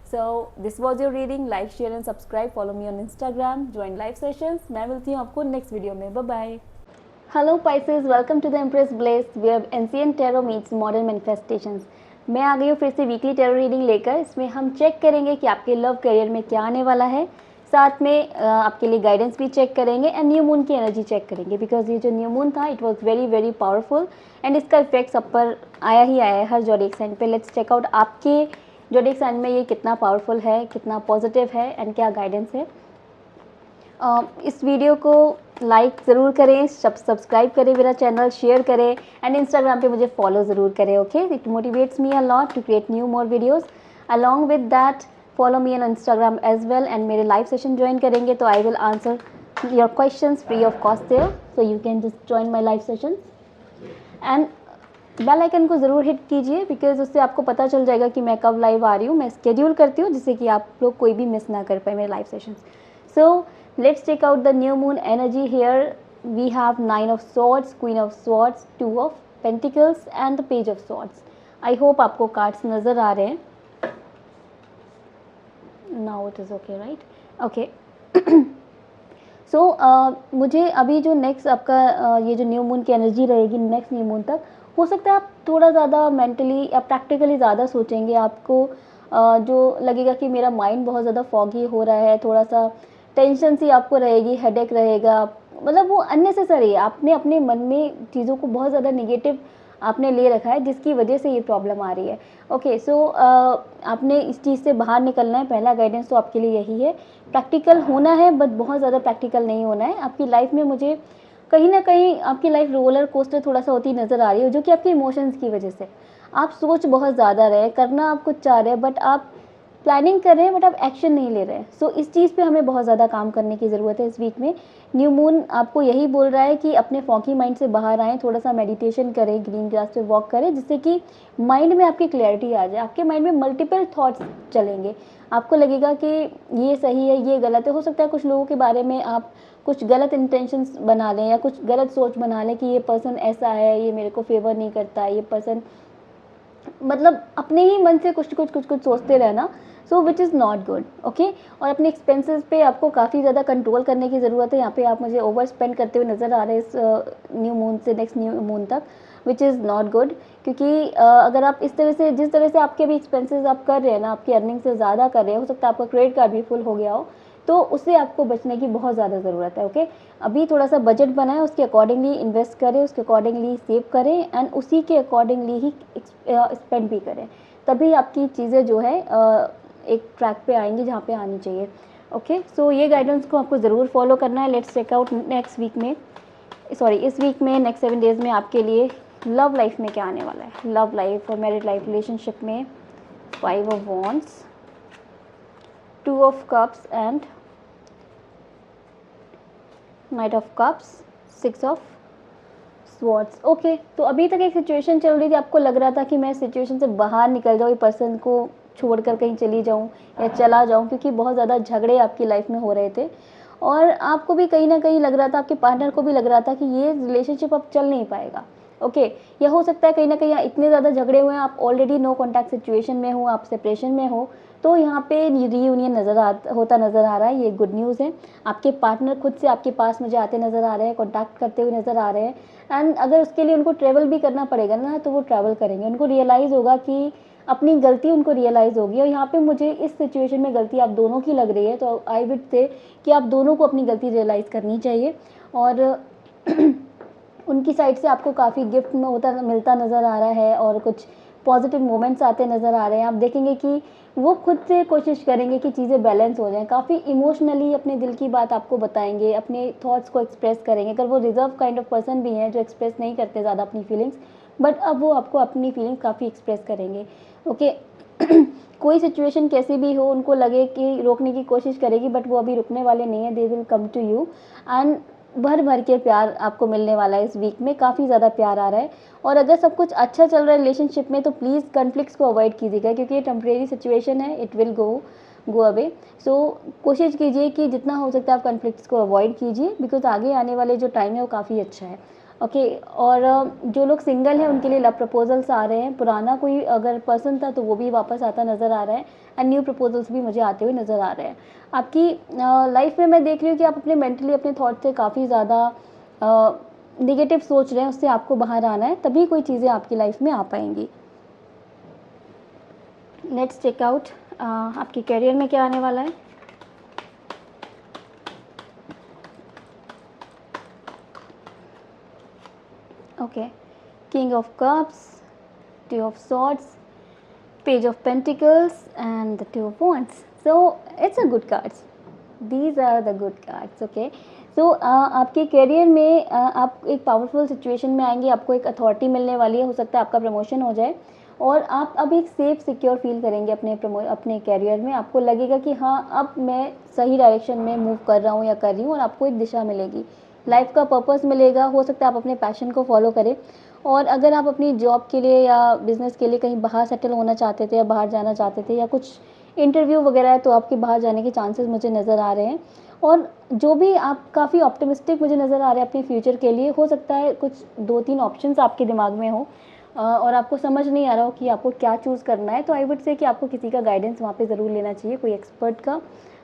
So this was your reading. Like, share and subscribe, follow me on Instagram, join live sessions. मैं मिलती हूँ आपको नेक्स्ट वीडियो में। Bye bye. Hello Pisces, welcome to the empress place where ancient tarot meets modern manifestations. मैं आ गई हूँ फिर से वीकली टैरो रीडिंग लेकर। इसमें हम चेक करेंगे कि आपके लव करियर में क्या आने वाला है, साथ में आपके लिए गाइडेंस भी चेक करेंगे एंड न्यू मून की एनर्जी चेक करेंगे, बिकॉज ये जो न्यू मून था it was very very powerful and इसका इफेक्ट सब पर आया ही आया है, हर जोडिक साइन पे। लेट्स चेक आउट आपके जोडिक साइन में ये कितना पावरफुल है, कितना पॉजिटिव है एंड क्या गाइडेंस है। इस वीडियो को लाइक ज़रूर करें, सब्सक्राइब करें मेरा चैनल, शेयर करें एंड इंस्टाग्राम पे मुझे फॉलो ज़रूर करें, okay. It motivates me a lot to create new more videos. Along with that follow me on Instagram as well and मेरे लाइव सेशन ज्वाइन करेंगे तो I will answer your questions free of cost there, so you can just join my live session and bell icon को ज़रूर hit कीजिए, because उससे आपको पता चल जाएगा कि मैं कब लाइव आ रही हूँ। मैं स्केड्यूल करती हूँ जिससे कि आप लोग कोई भी मिस ना कर पाए मेरे live sessions. So let's check out the new moon energy. Here we have 9 of swords, queen of swords, 2 of pentacles and the page of swords. I hope आपको कार्ड्स नज़र आ रहे हैं। Now it is okay, right? Okay. सो मुझे अभी जो next आपका ये जो न्यू मून की एनर्जी रहेगी नेक्स्ट न्यू मून तक, हो सकता है आप थोड़ा ज़्यादा मेंटली या प्रैक्टिकली ज़्यादा सोचेंगे। आपको जो लगेगा कि मेरा माइंड बहुत ज़्यादा फॉगी हो रहा है, थोड़ा सा टेंशन सी आपको रहेगी, हेडेक रहेगा, मतलब वो अननेसेसरी है। आपने अपने मन में चीज़ों को बहुत ज़्यादा निगेटिव आपने ले रखा है जिसकी वजह से ये प्रॉब्लम आ रही है। ओके, सो आपने इस चीज़ से बाहर निकलना है। पहला गाइडेंस तो आपके लिए यही है, प्रैक्टिकल होना है बट बहुत ज़्यादा प्रैक्टिकल नहीं होना है। आपकी लाइफ में मुझे कहीं ना कहीं आपकी लाइफ रोलर कोस्टर थोड़ा सा होती नज़र आ रही है, जो कि आपके इमोशंस की वजह से। आप सोच बहुत ज़्यादा रहे, करना आप कुछ चाह रहे हैं बट आप प्लानिंग कर रहे हैं बट आप एक्शन नहीं ले रहे हैं। सो इस चीज़ पे हमें बहुत ज़्यादा काम करने की ज़रूरत है इस वीक में। न्यू मून आपको यही बोल रहा है कि अपने फॉकी माइंड से बाहर आएँ, थोड़ा सा मेडिटेशन करें, ग्रीन ग्रास पे वॉक करें, जिससे कि माइंड में आपकी क्लैरिटी आ जाए। आपके माइंड में मल्टीपल थॉट्स चलेंगे, आपको लगेगा कि ये सही है, ये गलत है। हो सकता है कुछ लोगों के बारे में आप कुछ गलत इंटेंशंस बना लें या कुछ गलत सोच बना लें कि ये पर्सन ऐसा है, ये मेरे को फेवर नहीं करता है, ये पर्सन, मतलब अपने ही मन से कुछ सोचते रहना, so which is not good. Okay, और अपने एक्सपेंसेस पे आपको काफ़ी ज़्यादा कंट्रोल करने की ज़रूरत है। यहाँ पे आप मुझे ओवर स्पेंड करते हुए नज़र आ रहे हैं इस न्यू मून से नेक्स्ट न्यू मून तक, विच इज़ नॉट गुड। क्योंकि अगर आप इस तरह से, जिस तरह से आपके भी एक्सपेंसेस आप कर रहे हैं ना, आपकी अर्निंग से ज़्यादा कर रहे हैं, हो सकता है आपका क्रेडिट कार्ड भी फुल हो गया हो, तो उससे आपको बचने की बहुत ज़्यादा ज़रूरत है। ओके, अभी थोड़ा सा बजट बनाएं, उसके अकॉर्डिंगली इन्वेस्ट करें, उसके अकॉर्डिंगली सेव करें एंड उसी के अकॉर्डिंगली ही स्पेंड भी करें, तभी आपकी चीज़ें जो है एक ट्रैक पे आएंगी जहाँ पे आनी चाहिए। ओके, सो ये गाइडेंस को आपको ज़रूर फॉलो करना है। Let's check out next week में, सॉरी इस वीक में, नेक्स्ट 7 डेज़ में आपके लिए लव लाइफ में क्या आने वाला है। लव लाइफ और मैरिड लाइफ रिलेशनशिप में 5 of wands, 2 of cups and night of cups, 6 of swords. Okay, तो अभी तक एक सिचुएशन चल रही थी, आपको लग रहा था कि मैं सिचुएशन से बाहर निकल जाऊँ, ये पर्सन को छोड़कर कहीं चली जाऊँ या चला जाऊँ, क्योंकि बहुत ज़्यादा झगड़े आपकी लाइफ में हो रहे थे और आपको भी कहीं ना कहीं लग रहा था, आपके पार्टनर को भी लग रहा था कि ये रिलेशनशिप अब चल नहीं पाएगा। ओके, यह हो सकता है कहीं ना कहीं इतने ज़्यादा झगड़े हुए हैं, आप ऑलरेडी नो कॉन्टैक्ट सिचुएशन में हो, आप सेपरेशन में हो, तो यहाँ पे रीयूनियन होता नज़र आ रहा है। ये गुड न्यूज़ है। आपके पार्टनर खुद से आपके पास मुझे आते नज़र आ रहे हैं, कॉन्टैक्ट करते हुए नज़र आ रहे हैं एंड अगर उसके लिए उनको ट्रैवल भी करना पड़ेगा ना, तो वो ट्रैवल करेंगे। उनको रियलाइज़ होगा कि अपनी गलती उनको रियलाइज़ होगी, और यहाँ पे मुझे इस सिचुएशन में गलती आप दोनों की लग रही है, तो आई वुड से कि आप दोनों को अपनी गलती रियलाइज़ करनी चाहिए। और उनकी साइड से आपको काफ़ी गिफ्ट में मिलता नज़र आ रहा है और कुछ पॉजिटिव मोमेंट्स आते नज़र आ रहे हैं। आप देखेंगे कि वो खुद से कोशिश करेंगे कि चीज़ें बैलेंस हो जाएं, काफ़ी इमोशनली अपने दिल की बात आपको बताएंगे, अपने थॉट्स को एक्सप्रेस करेंगे। अगर वो रिजर्व काइंड ऑफ पर्सन भी हैं जो एक्सप्रेस नहीं करते ज़्यादा अपनी फीलिंग्स, बट अब वो आपको अपनी फीलिंग्स काफ़ी एक्सप्रेस करेंगे। ओके, कोई सिचुएशन कैसी भी हो, उनको लगे कि रोकने की कोशिश करेगी बट वो अभी रुकने वाले नहीं है, they will come to you and भर भर के प्यार आपको मिलने वाला है। इस वीक में काफ़ी ज़्यादा प्यार आ रहा है। और अगर सब कुछ अच्छा चल रहा है रिलेशनशिप में, तो प्लीज़ कन्फ्लिक्ट्स को अवॉइड कीजिएगा, क्योंकि ये टेम्परेरी सिचुएशन है, इट विल गो अवे। सो कोशिश कीजिए कि जितना हो सकता है आप कन्फ्लिक्ट्स को अवॉइड कीजिए, बिकॉज आगे आने वाले जो टाइम है वो काफ़ी अच्छा है। ओके, और जो लोग सिंगल हैं उनके लिए लव प्रपोजल्स आ रहे हैं। पुराना कोई अगर पर्सन था तो वो भी वापस आता नज़र आ रहा है एंड न्यू प्रपोजल्स भी मुझे आते हुए नज़र आ रहे हैं। आपकी लाइफ में मैं देख रही हूँ कि आप अपने मेंटली अपने थॉट से काफ़ी ज़्यादा नेगेटिव सोच रहे हैं, उससे आपको बाहर आना है, तभी कोई चीज़ें आपकी लाइफ में आ पाएंगी। लेट्स चेक आउट आपके करियर में क्या आने वाला है। Okay, king of cups, 2 of swords, page of pentacles and the 2 of wands. So it's a good cards, these are the good cards. Okay, so आपके करियर में आप एक पावरफुल सिचुएशन में आएंगे, आपको एक अथॉरिटी मिलने वाली है, हो सकता है आपका प्रमोशन हो जाए और आप अब एक सेफ सिक्योर फील करेंगे अपने करियर में। आपको लगेगा कि हाँ, अब मैं सही डायरेक्शन में मूव कर रहा हूँ या कर रही हूँ, और आपको एक दिशा मिलेगी, लाइफ का पर्पस मिलेगा। हो सकता है आप अपने पैशन को फॉलो करें, और अगर आप अपनी जॉब के लिए या बिज़नेस के लिए कहीं बाहर सेटल होना चाहते थे या बाहर जाना चाहते थे या कुछ इंटरव्यू वगैरह है, तो आपके बाहर जाने के चांसेस मुझे नज़र आ रहे हैं। और जो भी आप काफ़ी ऑप्टिमिस्टिक मुझे नज़र आ रहे हैं अपने फ्यूचर के लिए। हो सकता है कुछ 2-3 ऑप्शंस आपके दिमाग में हो और आपको समझ नहीं आ रहा हो कि आपको क्या चूज़ करना है, तो आई वुड से कि आपको किसी का गाइडेंस वहाँ पे ज़रूर लेना चाहिए, कोई एक्सपर्ट का,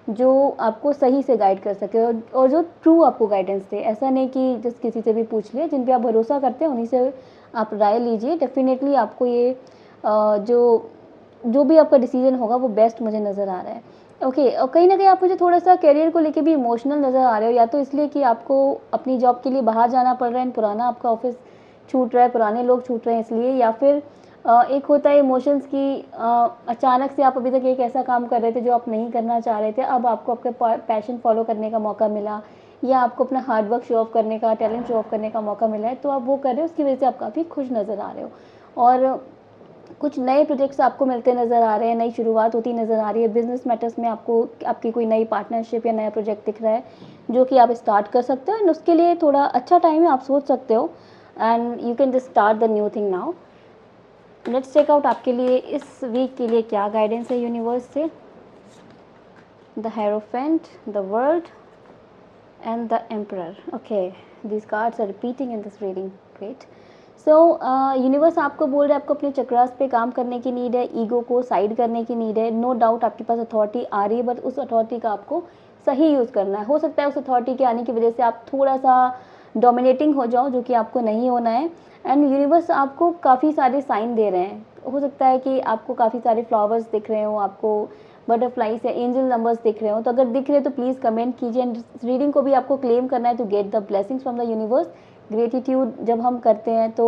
जो आपको सही से गाइड कर सके और जो ट्रू आपको गाइडेंस दे। ऐसा नहीं कि जिस किसी से भी पूछ ले, जिन पे आप भरोसा करते हैं उन्हीं से आप राय लीजिए। डेफिनेटली आपको ये जो भी आपका डिसीजन होगा वो बेस्ट मुझे नज़र आ रहा है। ओके, और कहीं ना कहीं आप मुझे थोड़ा सा करियर को लेके भी इमोशनल नज़र आ रहे हो, या तो इसलिए कि आपको अपनी जॉब के लिए बाहर जाना पड़ रहा है, पुराना आपका ऑफिस छूट रहा है, पुराने लोग छूट रहे हैं इसलिए, या फिर एक होता है इमोशंस की, अचानक से आप अभी तक एक ऐसा काम कर रहे थे जो आप नहीं करना चाह रहे थे, अब आपको आपका पैशन फॉलो करने का मौका मिला, या आपको अपना हार्ड वर्क शो ऑफ करने का, टैलेंट शो ऑफ करने का मौका मिला है, तो आप वो कर रहे हो, उसकी वजह से आप काफ़ी खुश नज़र आ रहे हो। और कुछ नए प्रोजेक्ट्स आपको मिलते नज़र आ रहे हैं, नई शुरुआत होती नज़र आ रही है। बिजनेस मैटर्स में आपको आपकी कोई नई पार्टनरशिप या नया प्रोजेक्ट दिख रहा है जो कि आप स्टार्ट कर सकते हो, एंड उसके लिए थोड़ा अच्छा टाइम है, आप सोच सकते हो, and you can just start the new thing now. Let's check out आपके लिए इस वीक के लिए क्या गाइडेंस है यूनिवर्स से। The hierophant, the world and the emperor. Okay, these cards are repeating in this reading. Great. So universe आपको बोल रहा है आपको अपने चक्रास पे काम करने की नीड है, ईगो को साइड करने की नीड है। नो डाउट आपके पास अथॉरिटी आ रही है, बट उस अथॉरिटी का आपको सही यूज़ करना है। हो सकता है उस अथॉरिटी के आने की वजह से आप थोड़ा सा डोमिनेटिंग हो जाओ, जो कि आपको नहीं होना है। एंड यूनिवर्स आपको काफ़ी सारे साइन दे रहे हैं। हो सकता है कि आपको काफ़ी सारे फ्लावर्स दिख रहे हो, आपको बटरफ्लाइज या एंजल नंबर्स दिख रहे हो, तो अगर दिख रहे हो तो प्लीज़ कमेंट कीजिए। एंड रीडिंग को भी आपको क्लेम करना है to get the blessings from the universe. Gratitude जब हम करते हैं तो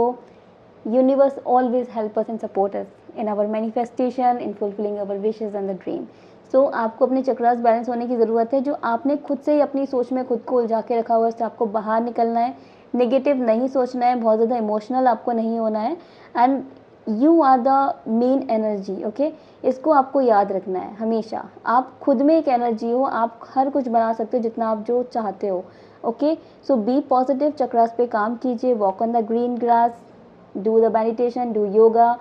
universe always help us and support us in our manifestation, in fulfilling our wishes and the dream. So आपको अपने चक्रास बैलेंस होने की ज़रूरत है। जो आपने खुद से ही अपनी सोच में खुद को उलझा के रखा हुआ है, उससे आपको बाहर निकलना है। नेगेटिव नहीं सोचना है, बहुत ज़्यादा इमोशनल आपको नहीं होना है। And you are the main energy, okay. इसको आपको याद रखना है हमेशा। आप खुद में एक एनर्जी हो, आप हर कुछ बना सकते हो जितना आप जो चाहते हो, ओके। सो बी पॉजिटिव, चक्रास पे काम कीजिए, walk on the green grass, do the meditation, do yoga,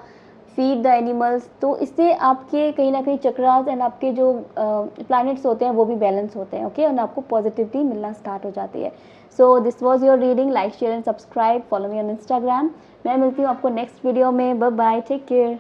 feed the animals. तो इससे आपके कहीं ना कहीं चक्रास एंड आपके जो प्लैनेट्स होते हैं वो भी बैलेंस होते हैं, ओके। और आपको पॉजिटिविटी मिलना स्टार्ट हो जाती है। So this was your reading. Like, share and subscribe, follow me on Instagram. मैं मिलती हूँ आपको नेक्स्ट वीडियो में। Bye bye, take care.